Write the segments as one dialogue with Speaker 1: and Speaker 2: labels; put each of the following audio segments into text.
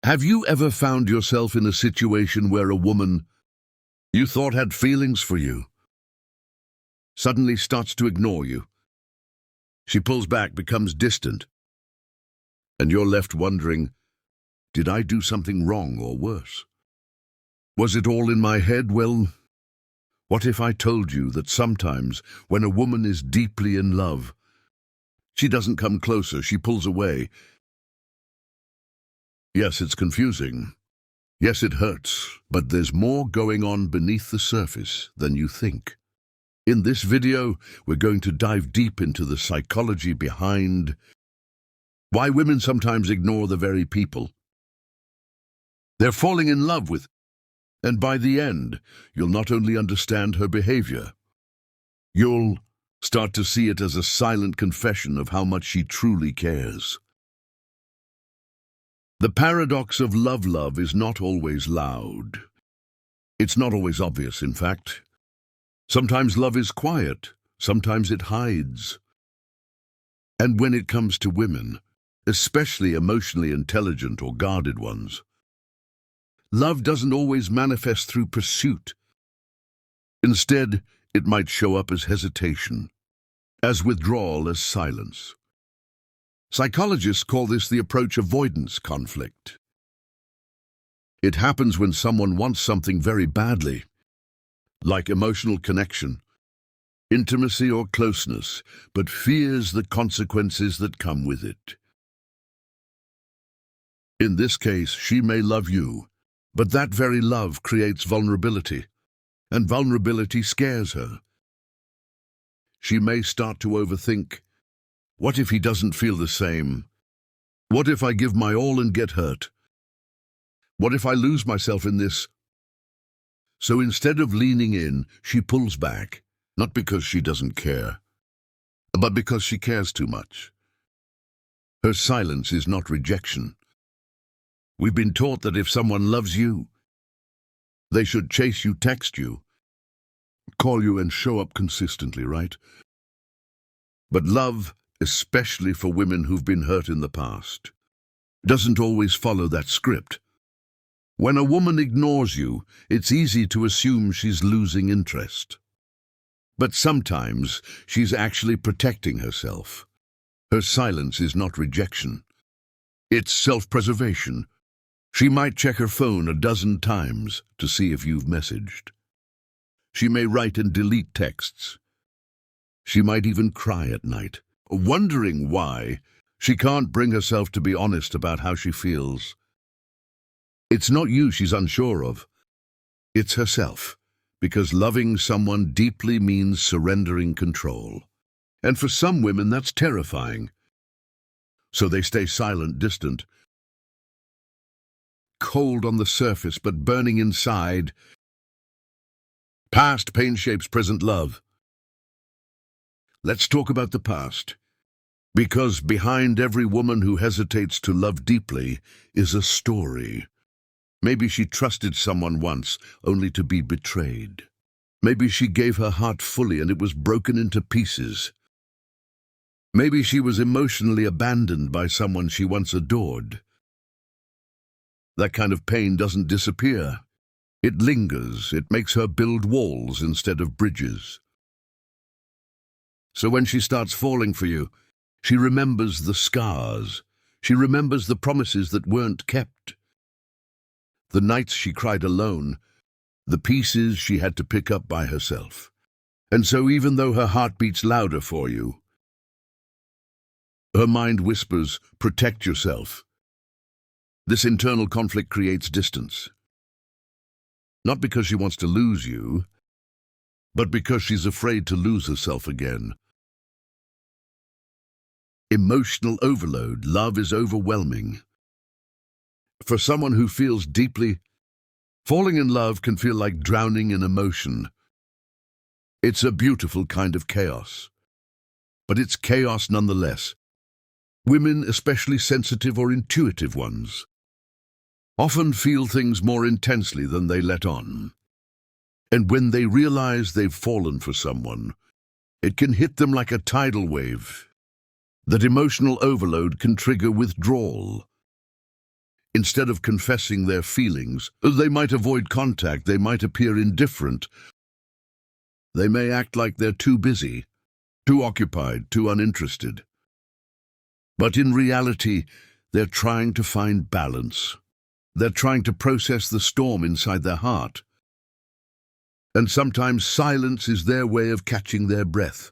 Speaker 1: Have you ever found yourself in a situation where a woman you thought had feelings for you suddenly starts to ignore you? She pulls back, becomes distant, and you're left wondering, did I do something wrong or worse? Was it all in my head? Well, what if I told you that sometimes when a woman is deeply in love, she doesn't come closer, she pulls away. Yes, it's confusing. Yes, it hurts, but there's more going on beneath the surface than you think. In this video, we're going to dive deep into the psychology behind why women sometimes ignore the very people they're falling in love with. And by the end, you'll not only understand her behavior, you'll start to see it as a silent confession of how much she truly cares. The paradox of love is not always loud. It's not always obvious, in fact. Sometimes love is quiet, sometimes it hides. And when it comes to women, especially emotionally intelligent or guarded ones, love doesn't always manifest through pursuit. Instead, it might show up as hesitation, as withdrawal, as silence. Psychologists call this the approach avoidance conflict. It happens when someone wants something very badly, like emotional connection, intimacy or closeness, but fears the consequences that come with it. In this case, she may love you, but that very love creates vulnerability, and vulnerability scares her. She may start to overthink, what if he doesn't feel the same? What if I give my all and get hurt? What if I lose myself in this? So instead of leaning in, she pulls back, not because she doesn't care, but because she cares too much. Her silence is not rejection. We've been taught that if someone loves you, they should chase you, text you, call you, and show up consistently, right? But love, especially for women who've been hurt in the past, doesn't always follow that script. When a woman ignores you, it's easy to assume she's losing interest. But sometimes she's actually protecting herself. Her silence is not rejection. It's self-preservation. She might check her phone a dozen times to see if you've messaged. She may write and delete texts. She might even cry at night, wondering why she can't bring herself to be honest about how she feels. It's not you she's unsure of. It's herself, because loving someone deeply means surrendering control. And for some women, that's terrifying. So they stay silent, distant, cold on the surface but burning inside. Past pain shapes present love. Let's talk about the past. Because behind every woman who hesitates to love deeply is a story. Maybe she trusted someone once, only to be betrayed. Maybe she gave her heart fully and it was broken into pieces. Maybe she was emotionally abandoned by someone she once adored. That kind of pain doesn't disappear. It lingers. It makes her build walls instead of bridges. So when she starts falling for you, she remembers the scars. She remembers the promises that weren't kept. The nights she cried alone, the pieces she had to pick up by herself. And so even though her heart beats louder for you, her mind whispers, protect yourself. This internal conflict creates distance. Not because she wants to lose you, but because she's afraid to lose herself again. Emotional overload. Love is overwhelming. For someone who feels deeply, falling in love can feel like drowning in emotion. It's a beautiful kind of chaos, but it's chaos nonetheless. Women, especially sensitive or intuitive ones, often feel things more intensely than they let on. And when they realize they've fallen for someone, it can hit them like a tidal wave. That emotional overload can trigger withdrawal. Instead of confessing their feelings, they might avoid contact, they might appear indifferent, they may act like they're too busy, too occupied, too uninterested. But in reality, they're trying to find balance. They're trying to process the storm inside their heart. And sometimes silence is their way of catching their breath.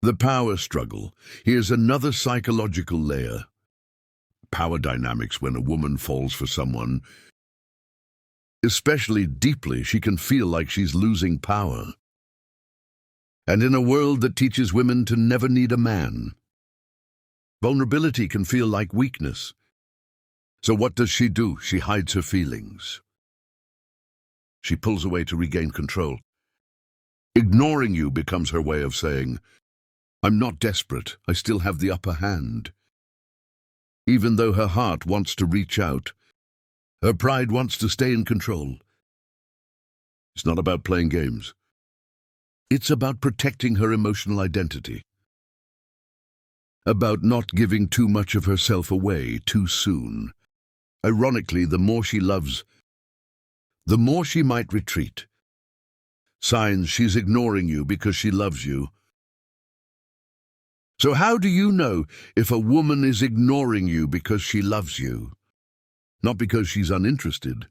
Speaker 1: The power struggle. Here's another psychological layer. Power dynamics. When a woman falls for someone, especially deeply, she can feel like she's losing power. And in a world that teaches women to never need a man, vulnerability can feel like weakness. So what does she do? She hides her feelings. She pulls away to regain control. Ignoring you becomes her way of saying, I'm not desperate, I still have the upper hand. Even though her heart wants to reach out, her pride wants to stay in control. It's not about playing games. It's about protecting her emotional identity. About not giving too much of herself away too soon. Ironically, the more she loves, the more she might retreat. Signs she's ignoring you because she loves you. So how do you know if a woman is ignoring you because she loves you, not because she's uninterested?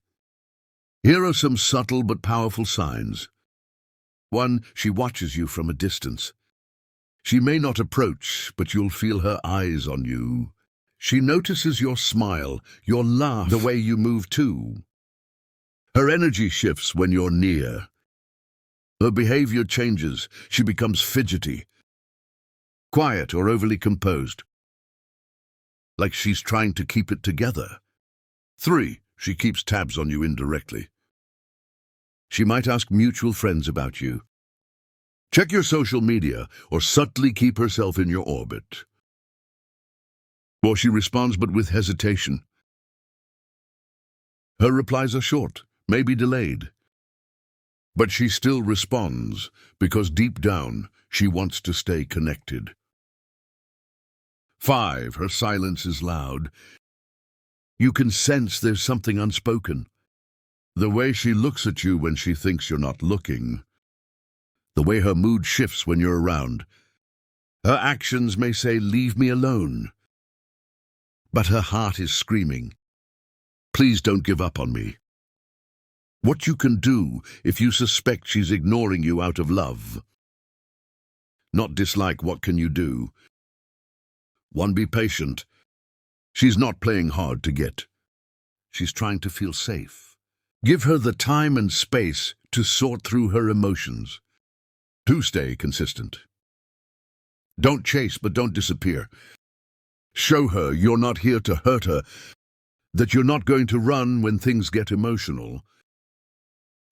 Speaker 1: Here are some subtle but powerful signs. 1, she watches you from a distance. She may not approach, but you'll feel her eyes on you. She notices your smile, your laugh, the way you move too. Her energy shifts when you're near. Her behavior changes. She becomes fidgety, quiet or overly composed, like she's trying to keep it together. 3, she keeps tabs on you indirectly. She might ask mutual friends about you, check your social media, or subtly keep herself in your orbit. Or she responds but with hesitation. Her replies are short, maybe delayed, but she still responds because deep down she wants to stay connected. 5, her silence is loud. You can sense there's something unspoken. The way she looks at you when she thinks you're not looking. The way her mood shifts when you're around. Her actions may say, leave me alone. But her heart is screaming, please don't give up on me. What you can do if you suspect she's ignoring you out of love, not dislike, what can you do? 1, be patient. She's not playing hard to get. She's trying to feel safe. Give her the time and space to sort through her emotions. 2, stay consistent. Don't chase, but don't disappear. Show her you're not here to hurt her, that you're not going to run when things get emotional.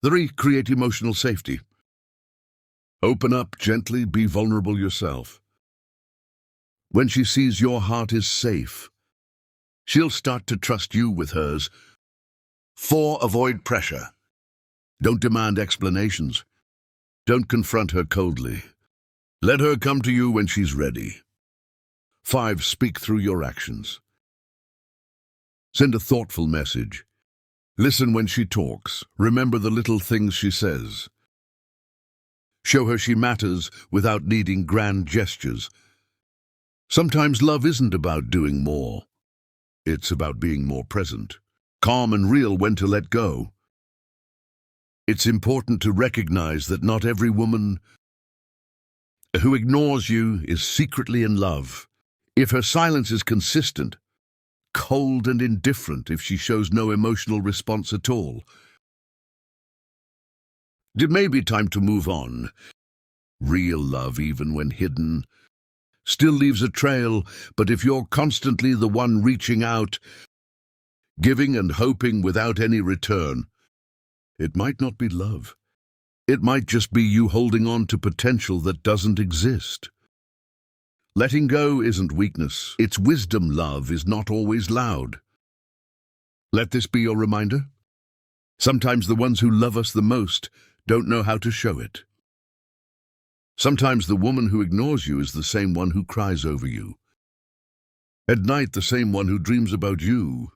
Speaker 1: 3, create emotional safety. Open up gently, be vulnerable yourself. When she sees your heart is safe, she'll start to trust you with hers. 4, avoid pressure. Don't demand explanations. Don't confront her coldly. Let her come to you when she's ready. 5, speak through your actions. Send a thoughtful message. Listen when she talks. Remember the little things she says. Show her she matters without needing grand gestures. Sometimes love isn't about doing more. It's about being more present, calm and real when to let go. It's important to recognize that not every woman who ignores you is secretly in love. If her silence is consistent, cold and indifferent, if she shows no emotional response at all, it may be time to move on. Real love, even when hidden, still leaves a trail, but if you're constantly the one reaching out, giving and hoping without any return, it might not be love. It might just be you holding on to potential that doesn't exist. Letting go isn't weakness, it's wisdom. Love is not always loud. Let this be your reminder. Sometimes the ones who love us the most don't know how to show it. Sometimes the woman who ignores you is the same one who cries over you. At night, the same one who dreams about you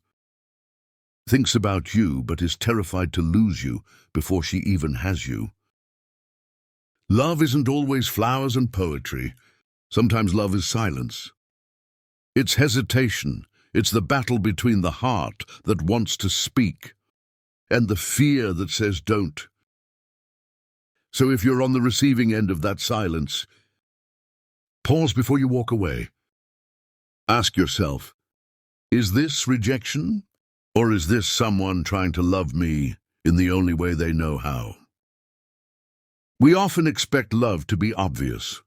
Speaker 1: thinks about you but is terrified to lose you before she even has you. Love isn't always flowers and poetry. Sometimes love is silence. It's hesitation. It's the battle between the heart that wants to speak and the fear that says don't. So if you're on the receiving end of that silence, pause before you walk away. Ask yourself, is this rejection? Or is this someone trying to love me in the only way they know how? We often expect love to be obvious.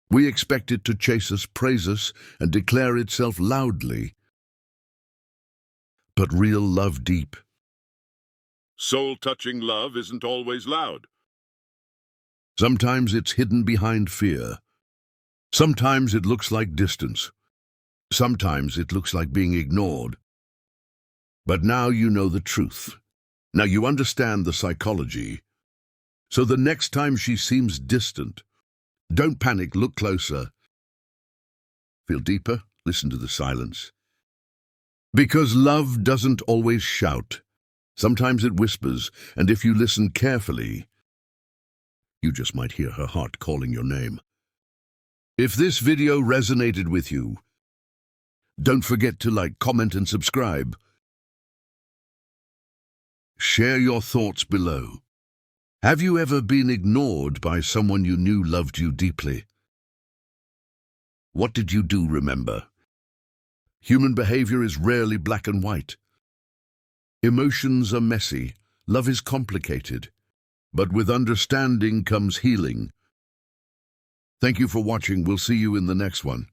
Speaker 1: We expect it to chase us, praise us, and declare itself loudly. But real love, deep, soul-touching love isn't always loud. Sometimes it's hidden behind fear. Sometimes it looks like distance. Sometimes it looks like being ignored. But now you know the truth. Now you understand the psychology. So the next time she seems distant, don't panic, look closer. Feel deeper, listen to the silence. Because love doesn't always shout. Sometimes it whispers, and if you listen carefully, you just might hear her heart calling your name. If this video resonated with you, don't forget to like, comment, and subscribe. Share your thoughts below. Have you ever been ignored by someone you knew loved you deeply? What did you do, remember? Human behavior is rarely black and white. Emotions are messy, love is complicated, but with understanding comes healing. Thank you for watching. We'll see you in the next one.